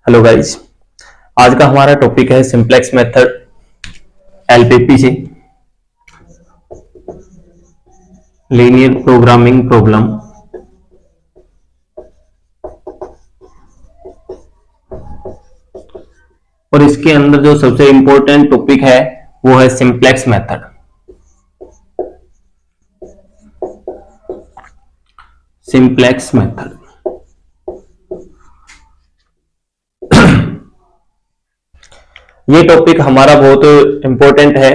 Hello guys, आज का हमारा टॉपिक है सिंप्लेक्स मेथड एलपीपी से लीनियर प्रोग्रामिंग प्रॉब्लम। और इसके अंदर जो सबसे इंपॉर्टेंट टॉपिक है वो है सिंप्लेक्स मेथड। सिंप्लेक्स मेथड ये टॉपिक हमारा बहुत इंपॉर्टेंट है।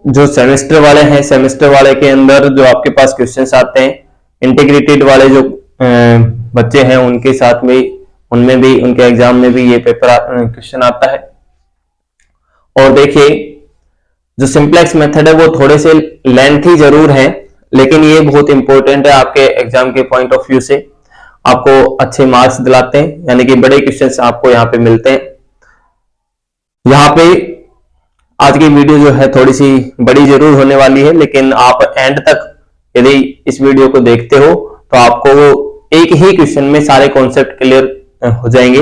जो सेमेस्टर वाले हैं, सेमेस्टर वाले के अंदर जो आपके पास क्वेश्चंस आते हैं, इंटीग्रेटेड वाले जो बच्चे हैं उनके साथ में, उनमें भी, उनके एग्जाम में भी ये पेपर क्वेश्चन आता है। और देखिए, जो सिंप्लेक्स मेथड है वो थोड़े से लेंथी जरूर है, लेकिन ये बहुत इंपॉर्टेंट है आपके एग्जाम के पॉइंट ऑफ व्यू से। आपको अच्छे मार्क्स दिलाते हैं, यानी कि बड़े क्वेश्चंस आपको यहाँ पे मिलते हैं। यहाँ पे आज की वीडियो जो है थोड़ी सी बड़ी जरूर होने वाली है, लेकिन आप एंड तक यदि इस वीडियो को देखते हो तो आपको एक ही क्वेश्चन में सारे कॉन्सेप्ट क्लियर हो जाएंगे।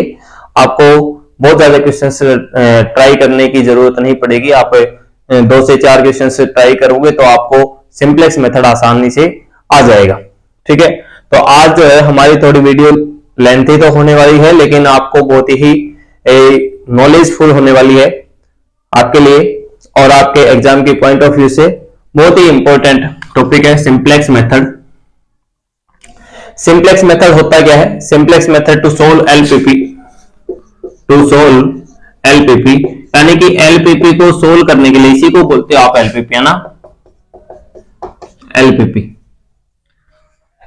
आपको बहुत ज्यादा क्वेश्चंस ट्राई करने की जरूरत नहीं पड़ेगी। आप 2 से 4 क्वेश्चंस ट्राई करोगे तो आपको सिंप्लेक्स मेथड आसानी से आ जाएगा। ठीक है, तो आज जो है हमारी थोड़ी वीडियो लेंथी तो होने वाली है, लेकिन आपको बहुत ही नॉलेजफुल होने वाली है आपके लिए, और आपके एग्जाम के पॉइंट ऑफ व्यू से बहुत ही इंपॉर्टेंट टॉपिक है सिंप्लेक्स मेथड। सिंप्लेक्स मेथड होता क्या है? Simplex method to solve LPP, to solve LPP, यानी कि एलपीपी को सोल्व करने के लिए, इसी को बोलते हो आप एलपीपी, है ना। एलपीपी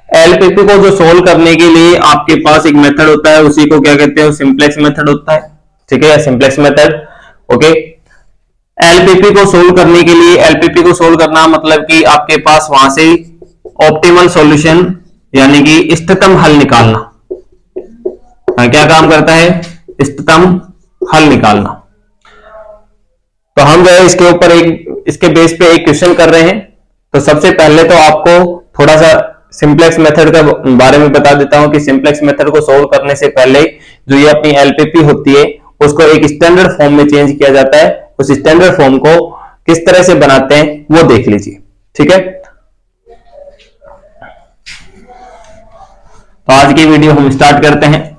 एलपीपी को जो सोल्व करने के लिए आपके पास एक मेथड होता है, उसी को क्या कहते हैं? सिंप्लेक्स मेथड होता है। ठीक है, सिंप्लेक्स मेथड। ओके, एलपीपी को सोल्व करने के लिए, एलपीपी को सोल्व करना मतलब कि आपके पास वहां से ऑप्टिमल सॉल्यूशन यानी कि इष्टतम हल निकालना। क्या काम करता है? इष्टतम हल निकालना। तो हम जो है इसके ऊपर इसके बेस पे एक क्वेश्चन कर रहे हैं। तो सबसे पहले तो आपको थोड़ा सा सिंप्लेक्स मेथड का बारे में बता देता हूं कि सिंप्लेक्स मेथड को सोल्व करने से पहले जो ये अपनी एलपीपी होती है उसको एक स्टैंडर्ड फॉर्म में चेंज किया जाता है। उस स्टैंडर्ड फॉर्म को किस तरह से बनाते हैं वो देख लीजिए। ठीक है, तो आज की वीडियो हम स्टार्ट करते हैं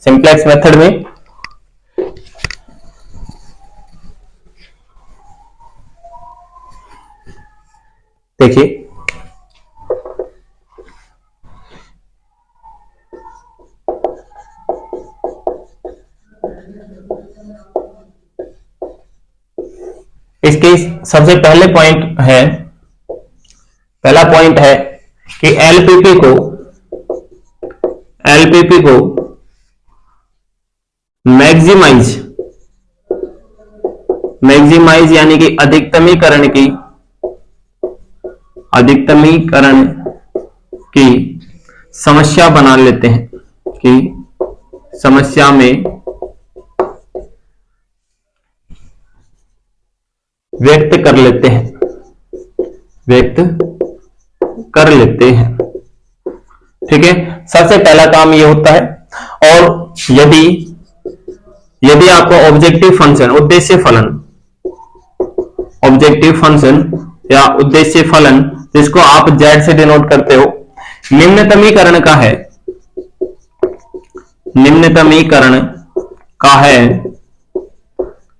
सिंप्लेक्स मेथड में। देखिए, इसके सबसे पहला पॉइंट है कि एलपीपी को मैक्सिमाइज यानी कि अधिकतमीकरण की समस्या बना लेते हैं, कि समस्या में व्यक्त कर लेते हैं। ठीक है, सबसे पहला काम ये होता है। और यदि आपको ऑब्जेक्टिव फंक्शन या उद्देश्य फलन, जिसको आप जेड से डिनोट करते हो, निम्नतमीकरण का है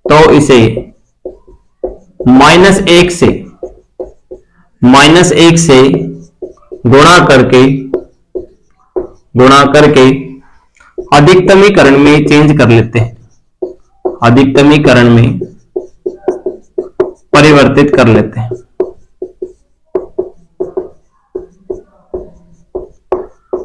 तो इसे -1 से गुणा करके अधिकतमीकरण में चेंज कर लेते हैं, अधिकतमीकरण में परिवर्तित कर लेते हैं।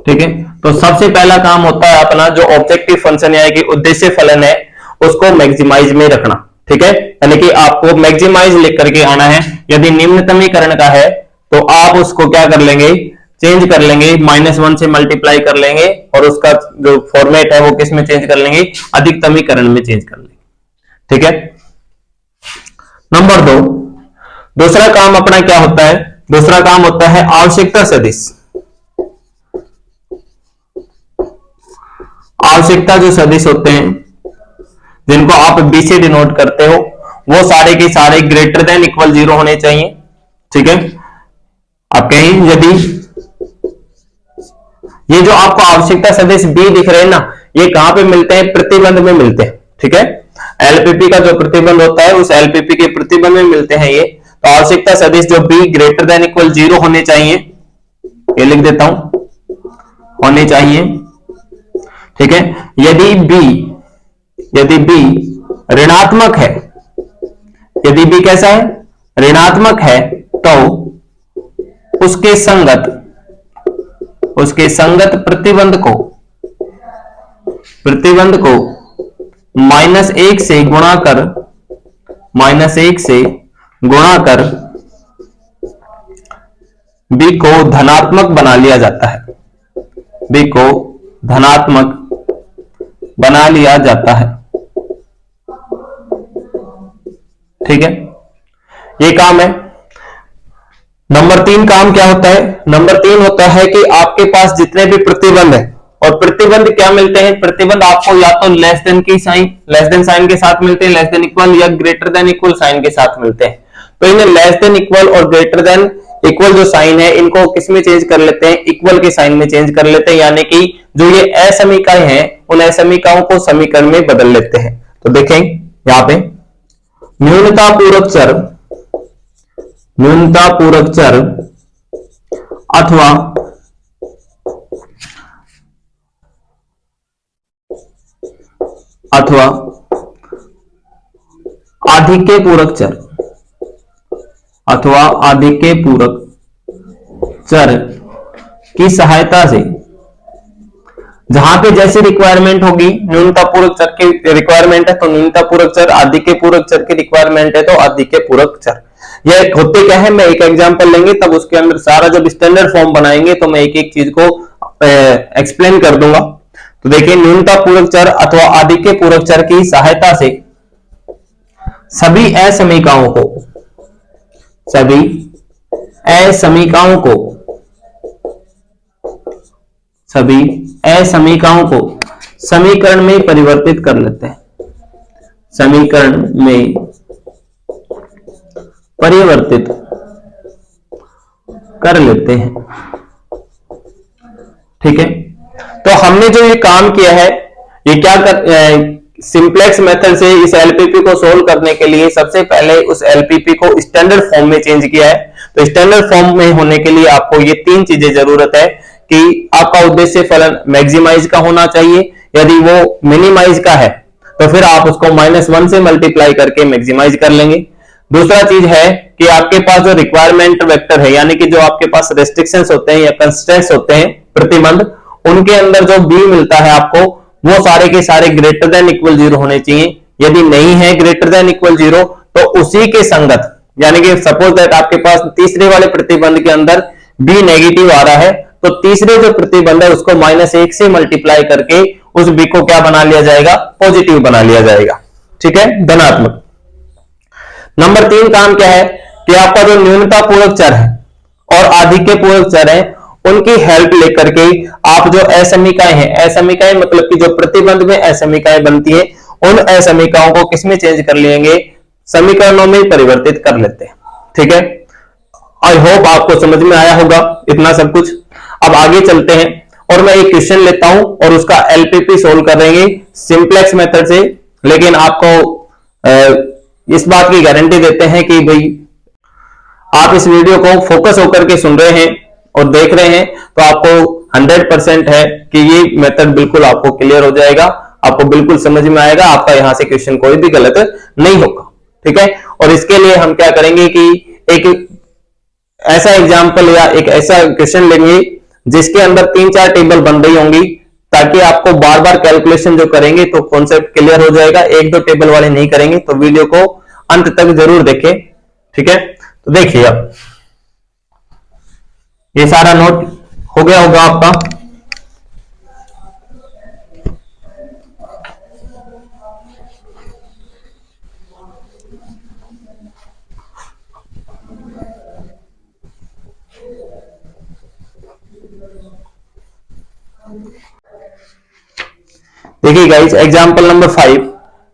ठीक है, तो सबसे पहला काम होता है अपना जो ऑब्जेक्टिव फंक्शन यानी कि उद्देश्य फलन है उसको मैक्सिमाइज में रखना। ठीक है, यानी कि आपको मैक्सिमाइज लिख करके आना है। यदि निम्नतमीकरण का है तो आप उसको क्या कर लेंगे? चेंज कर लेंगे, -1 से मल्टीप्लाई कर लेंगे, और उसका जो फॉर्मेट है वो किस में चेंज कर लेंगे? अधिकतमीकरण में चेंज कर लेंगे। ठीक है, नंबर 2, दूसरा काम अपना क्या होता है? दूसरा काम होता है आवश्यकता सदिश। आवश्यकता जो सदिश होते हैं जिनको आप बी से डिनोट करते हो वो सारे के सारे ग्रेटर देन इक्वल 0 होने चाहिए। ठीक है, आप कहें यदि ये जो आपको आवश्यकता सदिश बी दिख रहे हैं ना, ये कहां पे मिलते हैं? प्रतिबंध में मिलते हैं। ठीक है, एलपीपी का जो प्रतिबंध होता है उस एलपीपी के प्रतिबंध में मिलते हैं ये। तो आवश्यकता सदिश जो बी ग्रेटर देन इक्वल 0 होने चाहिए, ये लिख देता हूं, होने चाहिए। ठीक है, यदि बी ऋणात्मक है, यदि बी कैसा है? ऋणात्मक है, तो उसके संगत प्रतिबंध को -1 से गुणा कर बी को धनात्मक बना लिया जाता है। बी को धनात्मक बना लिया जाता है। ठीक है, ये काम है। नंबर 3 काम क्या होता है? नंबर 3 होता है कि आपके पास जितने भी प्रतिबंध है, और प्रतिबंध क्या मिलते हैं? प्रतिबंध आपको या तो लेस देन साइन के साथ मिलते हैं, लेस देन इक्वल, या ग्रेटर देन इक्वल साइन के साथ मिलते हैं। तो इन्हें लेस देन इक्वल और ग्रेटर देन इक्वल जो साइन है इनको किस में चेंज कर लेते हैं? इक्वल के साइन में चेंज कर लेते हैं, यानी कि जो ये असमीकाएं हैं उन असमीकाओं को समीकरण में बदल लेते हैं। तो देखें यहां पे न्यूनता पूरक चर अथवा आधिक्य पूरक चर की सहायता से, जहां पे जैसी रिक्वायरमेंट होगी, न्यूनता पूरक चर की रिक्वायरमेंट है तो न्यूनता पूरक चर, आधिक्य पूरक चर की रिक्वायरमेंट है तो आधिक्य पूरक चर। यह होते क्या है, मैं एक एग्जांपल लेंगे तब उसके अंदर सारा जब स्टैंडर्ड फॉर्म बनाएंगे तो मैं एक एक चीज को एक्सप्लेन कर दूंगा। तो देखिए, न्यूनता पूरक चर अथवा आधिक्य पूरक चर की सहायता से सभी असमीकाओं को समीकरण में परिवर्तित कर लेते हैं। समीकरण में परिवर्तित कर लेते हैं। ठीक है, तो हमने जो ये काम किया है, ये क्या सिंप्लेक्स मेथड से इस एलपीपी को सोल्व करने के लिए सबसे पहले उस एलपीपी को स्टैंडर्ड फॉर्म में चेंज किया है। तो स्टैंडर्ड फॉर्म में होने के लिए आपको ये 3 चीजें जरूरत है कि आपका उद्देश्य फलन मैक्सिमाइज का होना चाहिए। यदि वो मिनिमाइज का है तो फिर आप उसको -1 से मल्टीप्लाई करके मैक्सिमाइज कर लेंगे। दूसरा चीज है कि आपके पास जो रिक्वायरमेंट वेक्टर है, यानी कि जो आपके पास रेस्ट्रिक्शंस होते हैं या कंस्ट्रेंट्स होते हैं, प्रतिबंध, उनके अंदर जो बी मिलता है आपको, वो सारे के सारे ग्रेटर देन इक्वल 0 होने चाहिए। यदि नहीं है ग्रेटर देन इक्वल 0 तो उसी के संगत, यानी कि सपोज दैट आपके पास तीसरे वाले प्रतिबंध के अंदर बी नेगेटिव आ रहा है, तो तीसरे जो प्रतिबंध है उसको -1 से मल्टीप्लाई करके उस बी को क्या बना लिया जाएगा? पॉजिटिव बना लिया जाएगा। ठीक है, धनात्मक। नंबर 3 काम क्या है कि आपका जो न्यूनता पूरक चर है और आधिक्य पूरक चर है उनकी हेल्प लेकर के आप जो असमीकाएं हैं, असमीकाएं मतलब कि जो प्रतिबंध में असमीकाएं बनती है, उन असमीकाओं को किसमें चेंज कर लेंगे? समीकरणों में परिवर्तित कर लेते हैं। ठीक है, आई होप आपको समझ में आया होगा इतना सब कुछ। अब आगे चलते हैं और मैं एक क्वेश्चन लेता हूं और उसका एलपीपी सोल्व करेंगे सिंप्लेक्स मेथड से। लेकिन आपको इस बात की गारंटी देते हैं कि भाई आप इस वीडियो को फोकस होकर के सुन रहे हैं और देख रहे हैं तो आपको 100% है कि ये मेथड बिल्कुल आपको क्लियर हो जाएगा, आपको बिल्कुल समझ में आएगा, आपका यहां से क्वेश्चन कोई भी गलत नहीं होगा। ठीक है, और इसके लिए हम क्या करेंगे कि एक ऐसा एग्जाम्पल या एक ऐसा क्वेश्चन लेंगे जिसके अंदर 3-4 टेबल बन रही होंगी, ताकि आपको बार बार कैलकुलेशन जो करेंगे तो कॉन्सेप्ट क्लियर हो जाएगा। 1-2 टेबल वाले नहीं करेंगे, तो वीडियो को अंत तक जरूर देखें। ठीक है, तो देखिए अब ये सारा नोट हो गया होगा आपका। देखिए गाइस, एग्जांपल नंबर 5,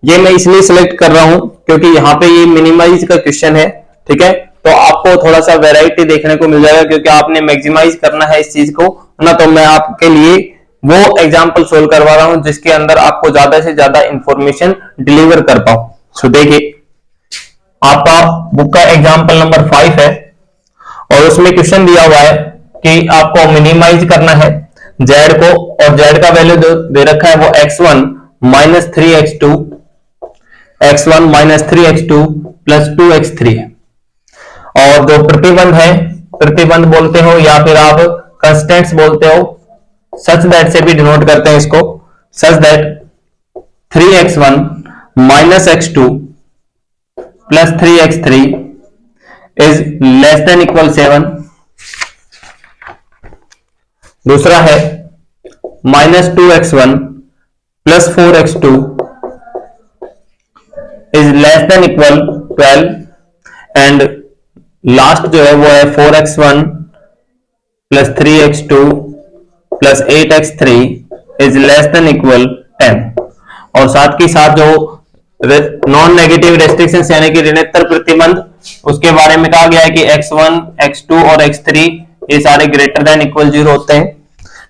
ये मैं इसलिए सिलेक्ट कर रहा हूं क्योंकि यहाँ पे ये मिनिमाइज का क्वेश्चन है, ठीक है। तो आपको थोड़ा सा वैरायटी देखने को मिल जाएगा क्योंकि आपने मैक्सिमाइज करना है इस चीज को ना। तो मैं आपके लिए वो एग्जांपल सोल्व करवा रहा हूं जिसके अंदर आपको ज्यादा से ज्यादा इंफॉर्मेशन डिलीवर कर पाऊं। सो देखिए, आपका बुक का एग्जांपल नंबर 5 है और उसमें क्वेश्चन दिया हुआ है कि आपको मिनिमाइज करना है z को, और z का वैल्यू दे रखा है वो x1 minus 3x2 x1 minus 3x2 plus 2x3 है। और जो प्रतिबंध है, प्रतिबंध बोलते हो या फिर आप कंस्टेंट्स बोलते हो, सच दैट से भी डिनोट करते हैं इसको, such that 3x1 minus x2 plus 3x3 is less than equal 7। दूसरा है minus 2x1 plus 4x2 is less than equal 12। And last जो है वो है 4x1 plus 3x2 plus 8x3 is less than equal 10। और साथ के साथ जो नॉन नेगेटिव रेस्ट्रिक्शंस यानी कि ऋणात्मक प्रतिबंध, उसके बारे में कहा गया है कि x1, x2 और x3 ये सारे ग्रेटर देन इक्वल 0 होते हैं,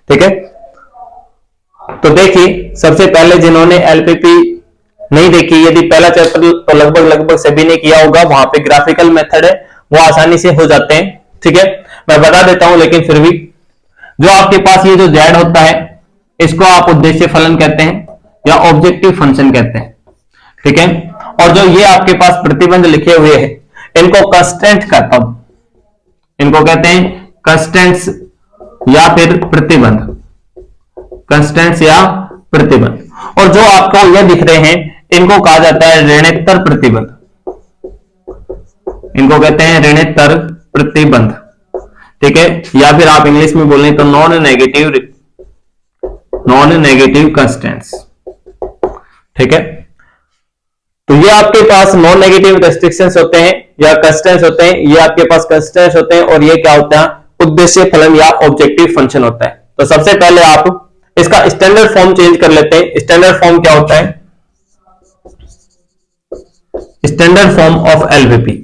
ठीक है। तो देखिए, सबसे पहले जिन्होंने एलपीपी नहीं देखी, यदि पहला चैप्टर तो लगभग सभी ने किया होगा, वहां पे ग्राफिकल मेथड है, वो आसानी से हो जाते हैं, ठीक है। मैं बता देता हूं, लेकिन फिर भी जो आपके पास ये जो z होता है, इसको आप उद्देश्य फलन कहते हैं या ऑब्जेक्टिव फंक्शन कहते हैं, ठीक है। और जो ये आपके पास प्रतिबंध लिखे हुए हैं, इनको कंस्टेंट कहता हूं, इनको कहते हैं कंस्टेंट्स या फिर प्रतिबंध, कंस्टेंट्स या प्रतिबंध। और जो आपको ये दिख रहे हैं, इनको कहा जाता है ऋणात्मक प्रतिबंध, इनको कहते हैं ऋणात्मक प्रतिबंध, ठीक है। या फिर आप इंग्लिश में बोलें तो नॉन नेगेटिव कंस्टेंट्स, ठीक है। तो ये आपके पास नॉन नेगेटिव रेस्ट्रिक्शंस होते हैं या कंस्टेंट्स होते हैं, ये आपके पास कंस्टेंट्स होते हैं, और ये क्या होता है, उद्देश्य फलन या ऑब्जेक्टिव फंक्शन होता है। तो सबसे पहले आप इसका स्टैंडर्ड फॉर्म चेंज कर लेते हैं। स्टैंडर्ड फॉर्म क्या होता है? Standard form of LPP,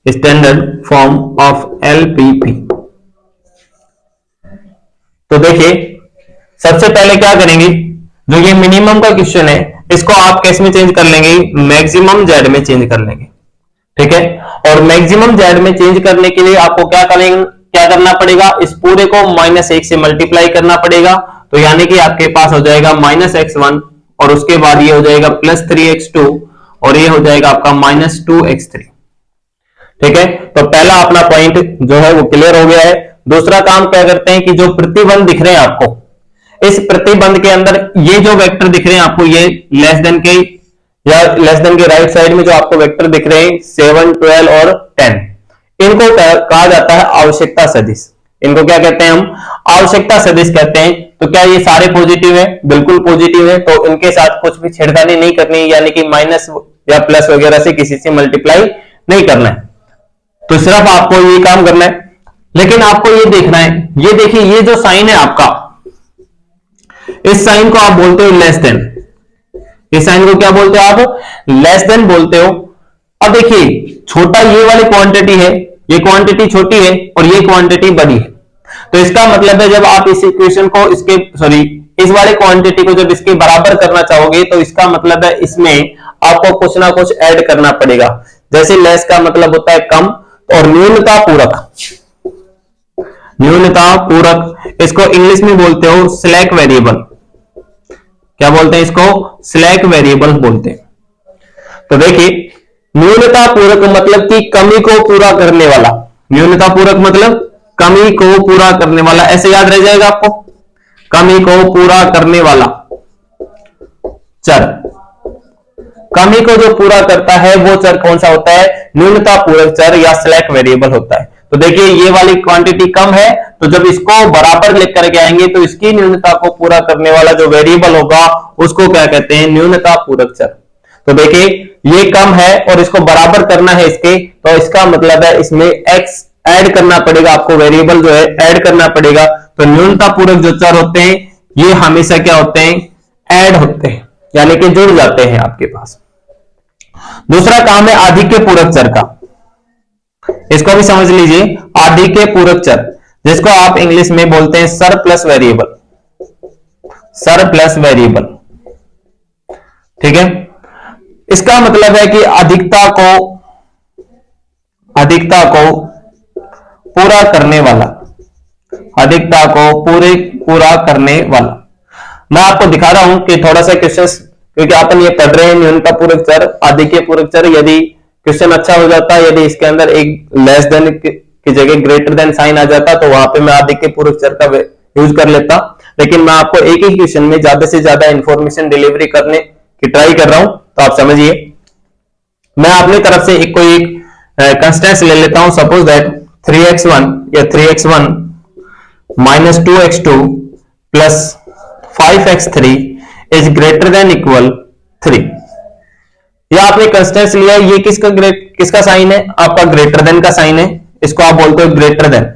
standard form of LPP. तो देखिए, सबसे पहले क्या करेंगे, जो ये मिनिमम का क्वेश्चन है, इसको आप किस में चेंज कर लेंगे, मैक्सिमम जेड में चेंज कर लेंगे, ठीक है। और मैक्सिमम जेड में चेंज करने के लिए आपको क्या करना पड़ेगा, इस पूरे को -1 से मल्टीप्लाई करना पड़ेगा। तो यानी कि आपके पास हो जाएगा -x1 और उसके बाद ये हो जाएगा +3x2 और ये हो जाएगा आपका -2x3, ठीक है। तो पहला अपना पॉइंट जो है वो क्लियर हो गया है। दूसरा काम क्या करते हैं कि जो प्रतिबंध दिख रहे हैं आपको, इस प्रतिबंध के अंदर ये जो वेक्टर दिख रहे हैं आपको, ये लेस देन के राइट साइड में जो आपको वेक्टर दिख रहे हैं 7, 12 और 10, इनको कहा जाता है आवश्यकता सदिश। इनको क्या कहते हैं हम? आवश्यकता सदिश कहते हैं। तो क्या ये सारे पॉजिटिव है? बिल्कुल पॉजिटिव है। तो इनके साथ कुछ भी छेड़खानी नहीं करनी, यानी कि माइनस या प्लस वगैरह से किसी से मल्टीप्लाई नहीं करना है। तो सिर्फ आपको ये काम करना है। लेकिन आपको ये देखना है, ये देखिए, ये जो साइन है आपका, इस साइन को आप बोलते हो लेस देन। इस साइन को क्या बोलते हो आप? लेस देन बोलते हो। अब देखिए, छोटा ये वाली क्वांटिटी है, ये क्वांटिटी छोटी है और ये क्वांटिटी बड़ी है। तो इसका मतलब है जब आप इस इक्वेशन को इस वाले क्वांटिटी को जब इसके बराबर करना चाहोगे, तो इसका मतलब है इसमें आपको कुछ ना कुछ ऐड करना पड़ेगा। जैसे लेस का मतलब होता है कम, और न्यूनता पूरक, न्यूनता पूरक, इसको इंग्लिश में बोलते हो स्लैक वेरिएबल। क्या बोलते हैं इसको? स्लैक वेरिएबल बोलते हैं। तो देखिए, न्यूनता पूरक मतलब कि कमी को पूरा करने वाला, न्यूनता पूरक मतलब कमी को पूरा करने वाला, ऐसे याद रह जाएगा आपको, कमी को पूरा करने वाला चर। कमी को जो पूरा करता है वो चर कौन सा होता है? न्यूनता पूरक चर या स्लैक वेरिएबल होता है। तो देखिए, ये वाली क्वांटिटी कम है, तो जब इसको बराबर लेकर के आएंगे तो इसकी न्यूनता को पूरा करने वाला जो वेरिएबल होगा उसको क्या कहते हैं? न्यूनता पूरक चर। तो देखिए, ये कम है और इसको बराबर करना है इसके, तो इसका मतलब है इसमें x ऐड करना पड़ेगा, आपको वेरिएबल जो है ऐड करना पड़ेगा। तो न्यूनता पूरक जो चर होते हैं ये हमेशा क्या होते हैं? ऐड होते हैं, यानी कि जुड़ जाते हैं आपके पास। दूसरा काम है आधिक्य पूरक चर का, इसको भी समझ लीजिए। आधिक्य पूरक चर, जिसको आप इंग्लिश में बोलते हैं सरप्लस वेरिएबल, सरप्लस वेरिएबल, ठीक है। इसका मतलब है कि अधिकता को पूरा करने वाला, अधिकता को पूरा करने वाला। मैं आपको दिखा रहा हूं कि थोड़ा सा क्वेश्चंस, क्योंकि अपन ये पढ़ रहे हैं न्यूनता पूरक चर, आधिक्य पूरक चर। यदि क्वेश्चन अच्छा हो जाता, यदि इसके अंदर एक लेस देन की जगह ग्रेटर देन साइन आ जाता, तो वहां पे मैं आधिक्य पूरक चर का यूज कर लेता। लेकिन मैं आपको एक ही क्वेश्चन में ज्यादा से ज्यादा इंफॉर्मेशन डिलीवरी करने की ट्राई कर रहा हूं, तो आप समझिए। मैं अपनी तरफ से कोई एक कंस्टेंट्स ले लेता हूं। सपोज दैट 3x1 या 3x1 minus 2x2 plus 5x3 is greater than equal 3। यह आपने कंस्टेंट्स लिया, ये किसका साइन है? आपका ग्रेटर देन का साइन है। इसको आप बोलते हो ग्रेटर देन,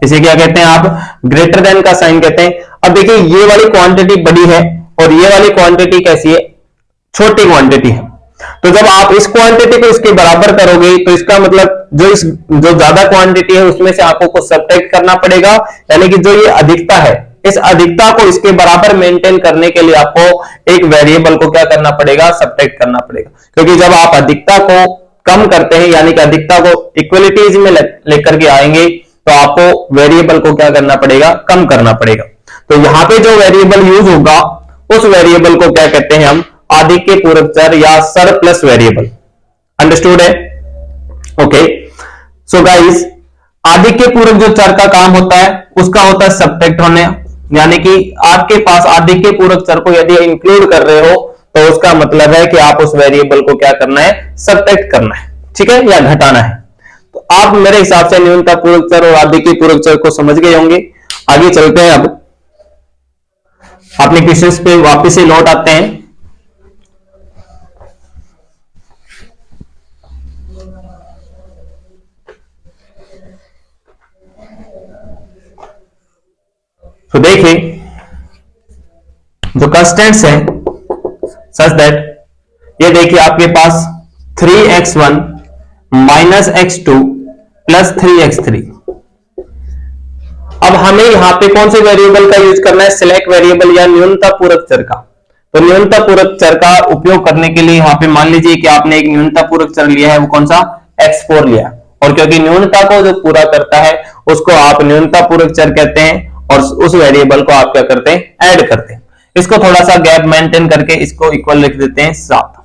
इसे क्या कहते हैं आप? ग्रेटर देन का साइन कहते हैं। अब देखिए, ये वाली क्वांटिटी बड़ी है और ये वाली क्वांटिटी कैसी है? छोटी क्वांटिटी है। तो जब आप इस क्वांटिटी को इसके बराबर करोगे, तो इसका मतलब जो ज्यादा क्वांटिटी है उसमें से आपको कुछ सब्ट्रैक्ट करना पड़ेगा, यानी कि जो ये अधिकता है, इस अधिकता को इसके बराबर मेंटेन करने के लिए आपको एक वेरिएबल को क्या करना पड़ेगा? सब्ट्रैक्ट करना पड़ेगा। क्योंकि जब आप अधिकता को कम करते हैं, यानी कि अधिकता को इक्वलिटीज में लेकर के आएंगे, तो आपको वेरिएबल को क्या करना पड़ेगा? कम करना पड़ेगा। तो यहां पे जो वेरिएबल यूज होगा, उस वेरिएबल को क्या कहते हैं हम? आधिक्य पूरक चर या सरप्लस वेरिएबल। अंडरस्टूड है? ओके। सो गाइस, आधिक्य पूरक जो चर का काम होता है, उसका होता है सब्ट्रैक्ट होने, यानी कि आपके पास आधिक्य पूरक चर को यदि इंक्लूड कर रहे हो, तो उसका मतलब है कि आप उस वेरिएबल को क्या करना है? सब्ट्रैक्ट करना है, ठीक है, या घटाना है। तो आप मेरे हिसाब से न्यूनता पूरक चर और आधिक्य पूरक चर को समझ गए होंगे। आगे चलते हैं, अब अपने क्वेश्चंस पे वापस से लौट आते हैं। तो देखिए, जो कंस्टेंट्स हैं सच दैट, ये देखिए आपके पास 3x1 minus x2 plus 3x3। अब हमें यहां पे कौन से वेरिएबल का यूज करना है? सिलेक्ट वेरिएबल या न्यूनता पूरक चर का। तो न्यूनता पूरक चर का उपयोग करने के लिए यहां पे मान लीजिए कि आपने एक न्यूनता पूरक चर लिया है, वो कौन सा? x4 लिया। और क्योंकि न्यूनता को जो पूरा करता है उसको आप न्यूनता पूरक चर कहते हैं, और उस वेरिएबल को आप क्या करते हैं? ऐड करते हैं। इसको थोड़ा सा गैप मेंटेन करके इसको इक्वल लिख देते हैं 7।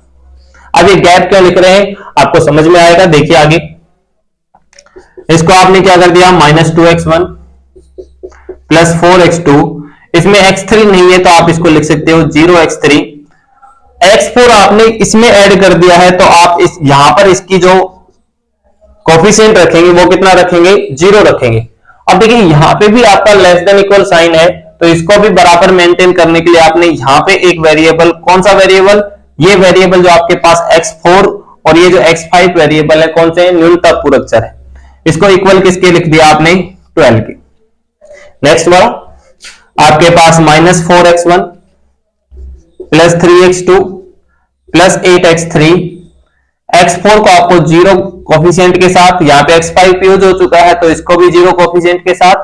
अब ये गैप क्यों लिख रहे हैं आपको समझ में आएगा। देखिए आगे, इसको आपने क्या कर दिया? माइनस 2x1 प्लस 4x2, इसमें x3 नहीं है तो आप इसको लिख सकते हो 0x3। x4 आपने इसमें ऐड कर दिया है, तो आप इस यहां पर इसकी जो कोफिशिएंट रखेंगे वो कितना रखेंगे? 0 रखेंगे। अब देखिए, यहां पे भी आपका लेस देन इक्वल साइन है, तो इसको भी बराबर मेंटेन करने के लिए आपने यहां पे एक वेरिएबल, कौन सा वेरिएबल? ये वेरिएबल जो आपके पास x4 और ये जो x5 वेरिएबल है, कौन से? न्यूनता पूरक चर है। इसको इक्वल किसके लिख दिया आपने? 12 के। नेक्स्ट वाला आपके पास minus 4x1 plus 3x2 plus 8x3। x4 को आपको 0 कोफिशिएंट के साथ, यहां पे x5 यूज हो चुका है तो इसको भी 0 कोफिशिएंट के साथ,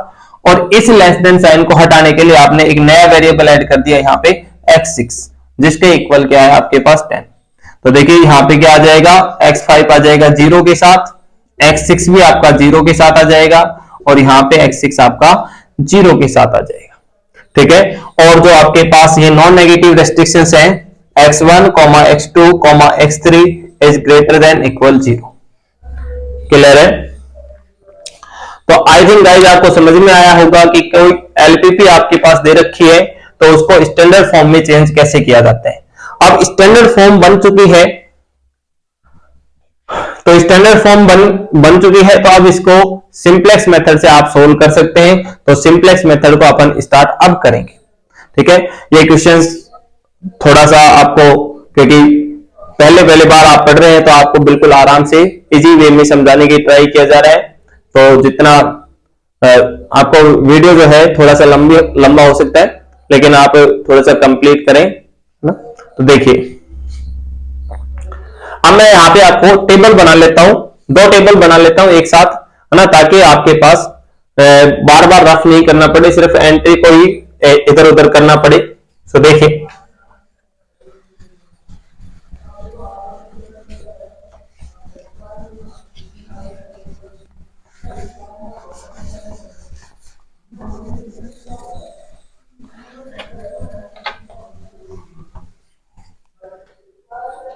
और इस लेस देन साइन को हटाने के लिए आपने एक नया वेरिएबल ऐड कर दिया यहां पे x6, जिसके इक्वल क्या है आपके पास? 10। तो देखिए यहां पे क्या आ जाएगा? x5 आ जाएगा 0 के साथ, x6 भी आपका 0 के साथ आ जाएगा, और यहां पे x6 आपका 0 के साथ आ जाएगा, ठीक है। और जो आपके पास ये नॉन नेगेटिव रेस्ट्रिक्शंस हैं, x1, x2, x3 is greater than equal 0। Clear है? तो आई थिंक गाइस आपको समझ में आया होगा कि कोई एलपीपी आपके पास दे रखी है तो उसको स्टैंडर्ड फॉर्म में चेंज कैसे किया जाता है। अब स्टैंडर्ड फॉर्म बन चुकी है, तो स्टैंडर्ड फॉर्म बन चुकी है, तो अब इसको सिंप्लेक्स मेथड से आप सोल्व कर सकते हैं। तो सिंप्लेक्स मेथड को अपन स्टार्ट अब करेंगे, ठीक है। ये क्वेश्चंस थोड़ा सा आपको, क्योंकि पहले बार आप पढ़ रहे हैं, तो आपको बिल्कुल आराम से इजी वे में समझाने की ट्राई किया जा रहा है। तो जितना आपको वीडियो जो है थोड़ा सा लंबा हो सकता है, लेकिन आप थोड़ा सा कंप्लीट करें ना। तो देखिए, अब मैं यहाँ पे आपको टेबल बना लेता हूं, 2 टेबल बना लेता हूं एक साथ, है ना, ताकि आपके पास बार बार रफ नहीं करना पड़े, सिर्फ एंट्री को ही इधर उधर करना पड़े। तो देखिए,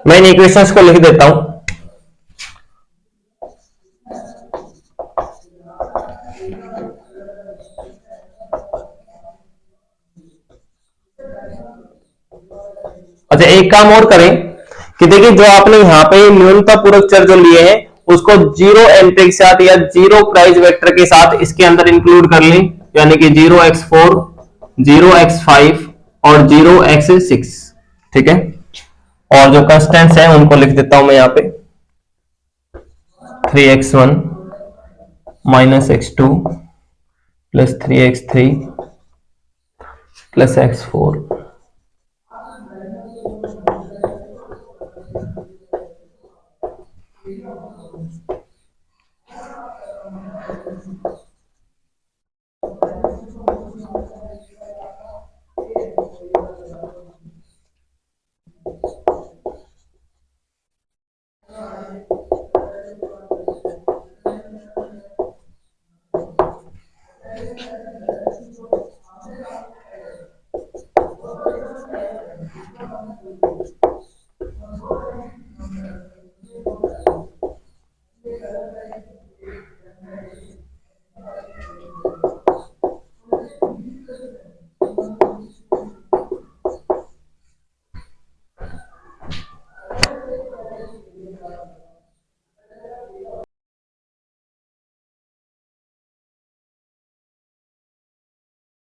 मैं इन इक्वेशंस को लिख देता हूं। अच्छा, एक काम और करें कि देखिए, जो आपने यहां पे न्यूनतम पूरक चर जो लिए हैं उसको जीरो एंट्री के साथ या जीरो प्राइस वेक्टर के साथ इसके अंदर इंक्लूड कर लें, यानी कि 0x4, 0x5 और 0x6। ठीक है, और जो कंस्टेंट्स हैं उनको लिख देता हूं मैं यहां पे, 3x1 minus x2 plus 3x3 plus x4